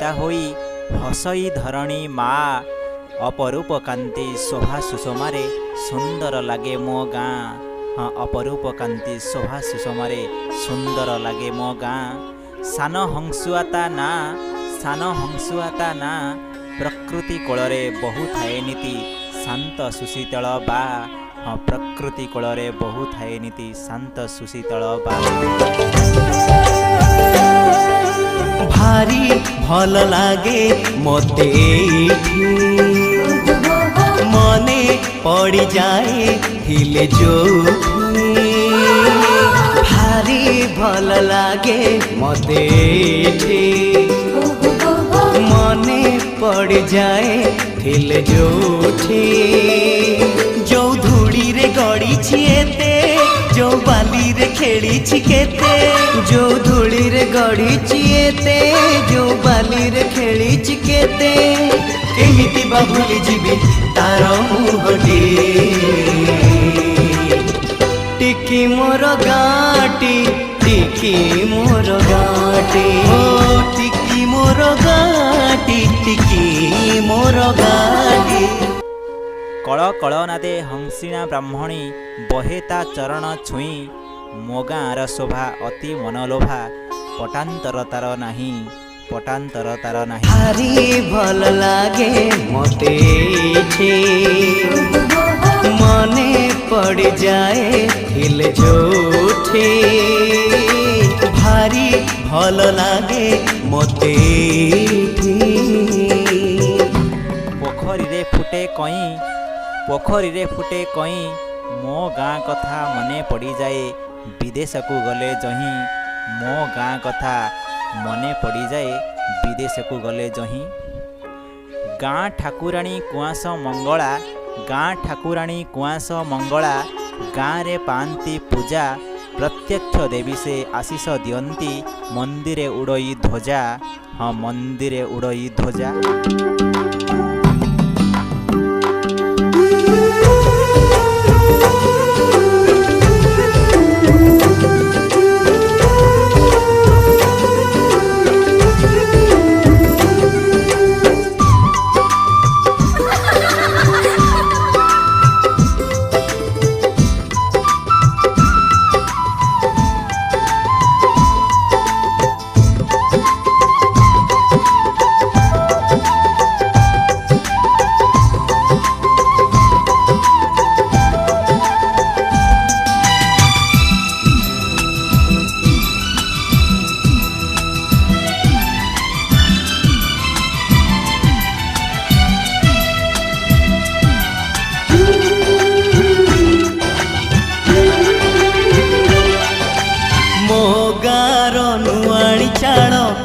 ପିତା ହୋଇ ହସଇ ଧରଣୀ ମା ଅପରୂପ କାନ୍ତି ଶୋଭା ସୁଷମାରେ ସୁନ୍ଦର ଲାଗେ ମୋ ଗାଁ। ହଁ ଅପରୂପ କାନ୍ତି ଶୋଭା ସୁଷମାରେ ସୁନ୍ଦର ଲାଗେ ମୋ ଗାଁ। ସାନ ହଂସୁଆତା ନା ସାନ ହଂସୁଆତା ନା ପ୍ରକୃତି କୋଳରେ ବହୁ ଥାଏ ନୀତି ଶାନ୍ତ ସୁଶୀତଳ ବା। ହଁ ପ୍ରକୃତି କୋଳରେ ବହୁ ଥାଏ ନୀତି ଶାନ୍ତ ସୁଶୀତଳ ବା। भारी भल लागे मोते एठी मने पड़ी जाए हिले जोठी। भारी भल लागे मोते एठी मने पड़ी जाए हिले जोठी। जो धूड़ी रे गड़ी छिएते जो बाली रे खेली छिकेते जो धूली रे गड़ी छिएते जो बाली रे खेली छिकेते केमिति बा भूली जीवी तार मुहटी। टिकी मोर गाटी टिकी मोर गाटी ओ टिकी मोर गाटी टिकी मोर गाटी। कଳ କଳ ନାଦେ ହଂସିଣା ବ୍ରାହ୍ମଣୀ ବହେ ତା ଚରଣ ଛୁଇଁ ମୋ ଗାଁର ଶୋଭା ଅତି ମନଲୋଭା ପଟାନ୍ତର ତାର ନାହିଁ ପଟାନ୍ତର ତାର ନାହିଁ। ଭାରି ଭଲ ଲାଗେ ମତେ ଏଠି ମନେ ପଡ଼ିଯାଏ ଥିଲେ ଯୋଠି। ଭାରି ଭଲ ଲାଗେ ମତେ ଏଠି। ପୋଖରୀରେ ଫୁଟେ କଇଁ ପୋଖରୀରେ ଫୁଟେ କଇଁ ମୋ ଗାଁ କଥା ମନେ ପଡ଼ିଯାଏ ବିଦେଶକୁ ଗଲେ ଯହିଁ ମୋ ଗାଁ କଥା ମନେ ପଡ଼ିଯାଏ ବିଦେଶକୁ ଗଲେ ଯହିଁ। ଗାଁ ଠାକୁରାଣୀ କୁଆଁସ ମଙ୍ଗଳା ଗାଁ ଠାକୁରାଣୀ କୁଆଁସ ମଙ୍ଗଳା ଗାଁରେ ପାଆନ୍ତି ପୂଜା ପ୍ରତ୍ୟକ୍ଷ ଦେବୀ ସେ ଆଶିଷ ଦିଅନ୍ତି ମନ୍ଦିରେ ଉଡ଼ଇ ଧ୍ୱଜା। ହଁ ମନ୍ଦିରେ ଉଡ଼ଇ ଧ୍ୱଜା।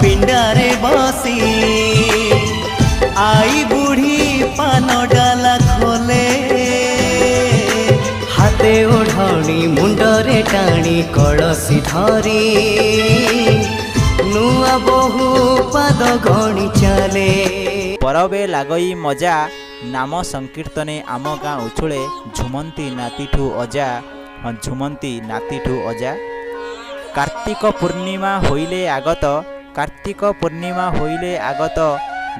पिंडारे बसी आई बुढ़ी पान डाला खोले हाथे ओढ़णी मुंडरे टाणी कलसी धरी नुआ बहु पाद गणी चले। परबे लागई मजा नाम संकीर्तने आम गाँ उछुले झुमंती नातीठू अजा। झुमंती नातीठू अजा। कार्तिक पूर्णिमा होइले आगत कार्तिक पूर्णिमा होइले आगत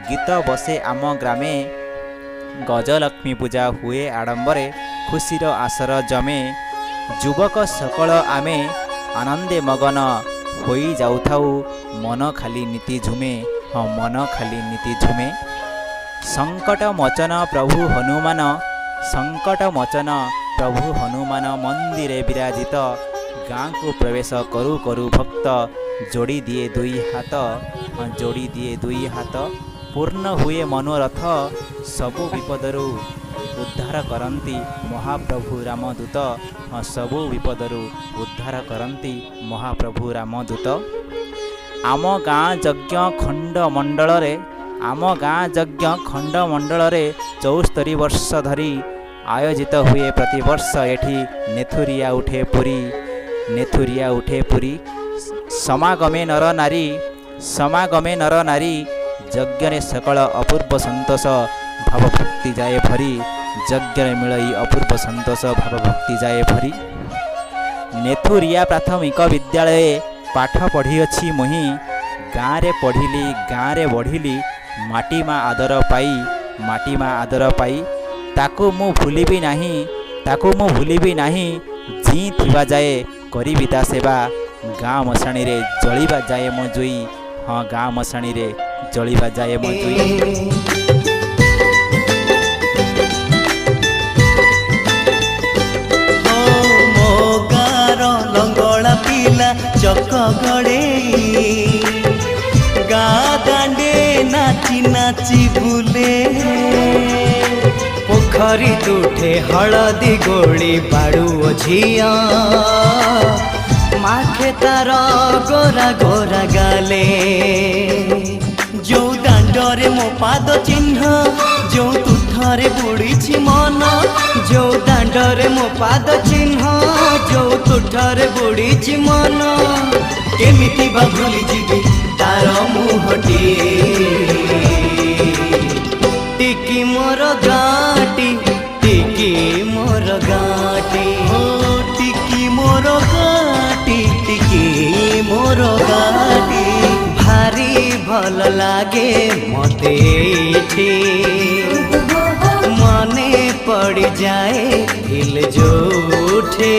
गीत बसे आम ग्रामे गजलक्ष्मी पूजा हुए आडंबरे खुशीर आसर जमे युवक सकल आमे आनंदे मगन होई जाउथाउ मन खाली नीति झुमे। हाँ मन खाली नीति झुमे। संकट मोचन प्रभु हनुमान संकट मोचन प्रभु हनुमान मंदिरे विराजित गाँ को प्रवेश करू करू भक्त जोड़ी दिए दुई हाथ। जोड़ी दिए दुई हाथ पूर्ण हुए मनोरथ सबु विपदरु उद्धार करंती महाप्रभु रामदूत। सबु विपदरु उद्धार करंती महाप्रभु रामदूत। आम गाँ यज्ञ खंड मंडल रे आम गाँ यज्ञ खंड मंडल रे 74 वर्ष धरी आयोजित हुए प्रतिवर्ष एठी नेथुरिया उठे पुरी नेथुरिया उठे पुरी। समागमे नर नारी यज्ञ सकल अपूर्व संतोष भाव भक्ति जाए भरी यज्ञ मिलई अपूर्व संतोष भाव भक्ति जाए भरी। नेथुरिया प्राथमिक विद्यालय पाठ पढ़ी मुही ଗାଁରେ ପଢ଼ିଲି ଗାଁରେ ବଢ଼ିଲି ମାଟି ମା ଆଦର ପାଇ ମାଟି ମା ଆଦର ପାଇ ତାକୁ ମୁଁ ଭୁଲିବି ନାହିଁ ତାକୁ ମୁଁ ଭୁଲିବି ନାହିଁ ଜି ଥିବା ଯାଏ କରିବି ତା ସେବା ଗାଁ ମଶାଣିରେ ଜଳିବା ଯାଏ ମୋ ଜୁଇ ହଁ ଗାଁ ମଶାଣିରେ ଜଳିବା ଯାଏ ମୋ ଜୁଇ। ମୋ ଗାଁର ଲଙ୍ଗଳା ପିଲା ଚକ ଗଡ଼େଇ ଗାଁ ଦାଣ୍ଡେ ନାଚି ନାଚି ବୁଲେ ପୋଖରୀ ତୁଠେ ହଳଦୀ ଗୋଳି ବାଡ଼ୁଅ ଝିଅ ମାଖେ ତାର ଗୋରା ଗୋରା ଗାଲେ ଯୋଉ ଦାଣ୍ଡରେ ମୋ ପାଦ ଚିହ୍ନ ଯୋଉ ତୁଠରେ ବୁଡ଼ିଛି ମନ ଯୋଉ ଦାଣ୍ଡରେ ମୋ ପାଦ ଚିହ୍ନ ଯୋଉ ତୁଠରେ ବୁଡ଼ିଛି ମନ କେମିତି ବା ଭୁଲି ଯିବି ତାର ମୁହଁଟି ଟିକି ମୋର ଗାଁଟି ଟିକି ମୋର ଗାଁଟି ଓ ଟିକି ମୋର ଗାଁଟି ଟିକି ମୋର ଗାଁଟି ଭାରି ଭଲ ଲାଗେ ମତେ ଏଇଠି ମନେ ପଡ଼ିଯାଏ ଦିଲ ଯୋଉଠେ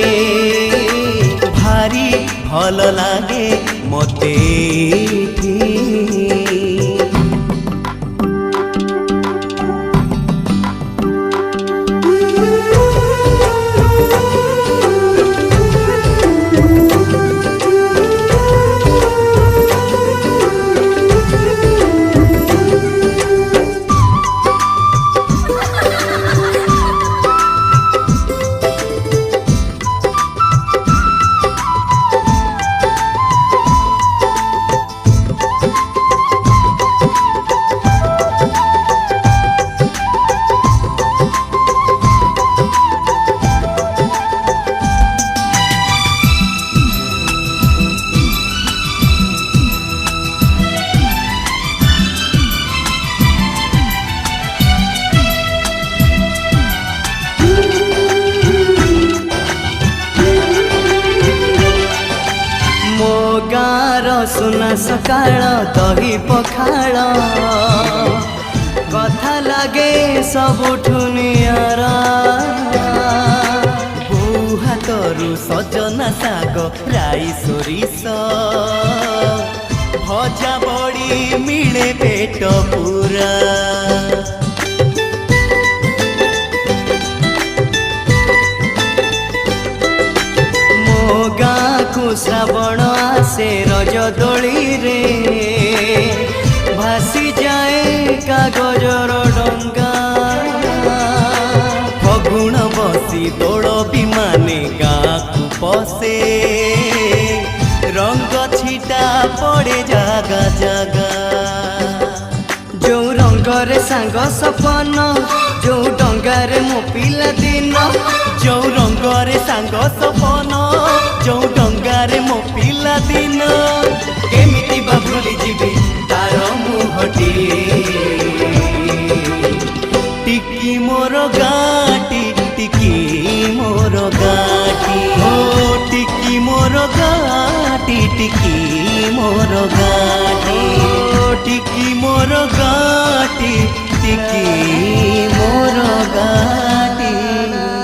ଭାରି ଭଲ ଲାଗେ ମତେ ଏଇଠି। ସୁନା ସକାଳ ଦହି ପଖାଳ କଥା ଲାଗେ ସବୁଠୁ ନିଆରା ବୋଉ ହାତରୁ ସଜନା ଶାଗ ରାଇ ସୋରିଷ ଭଜା ବଡ଼ି ମିଳେ ପେଟ ପୁରା ଶ୍ରାବଣ ଆସେ ରଜ ଦୋଳିରେ ଭାସି ଯାଏ କାଗଜର ଡଙ୍ଗା ଫଗୁଣ ବସି ଦୋଳ ବିମାନେ ଗାଁକୁ ପଶେ ରଙ୍ଗ ଛିଟା ପଡ଼େ ଜାଗା ଜାଗା ଯୋଉ ରଙ୍ଗରେ ସାଙ୍ଗ ସପନ ଯୋଉ ଡଙ୍ଗାରେ ମୋ ପିଲା ଦିନ ଯୋଉ ରଙ୍ଗରେ ସାଙ୍ଗ ସପନ ଯୋଉ ଡଙ୍ଗାରେ ମୋ ପିଲା ଦିନ କେମିତି ବା ଭୁଲି ଯିବି ତାର ମୁହଁଟି ଟିକି ମୋର ଗାଁଟି ଟିକି ମୋର ଗାଁଟି ଓ ଟିକି ମୋର ଗାଁଟି ଟିକି ମୋର ଗାଁଟି ଓ ଟିକି ମୋର ଗାଁଟି ଟିକି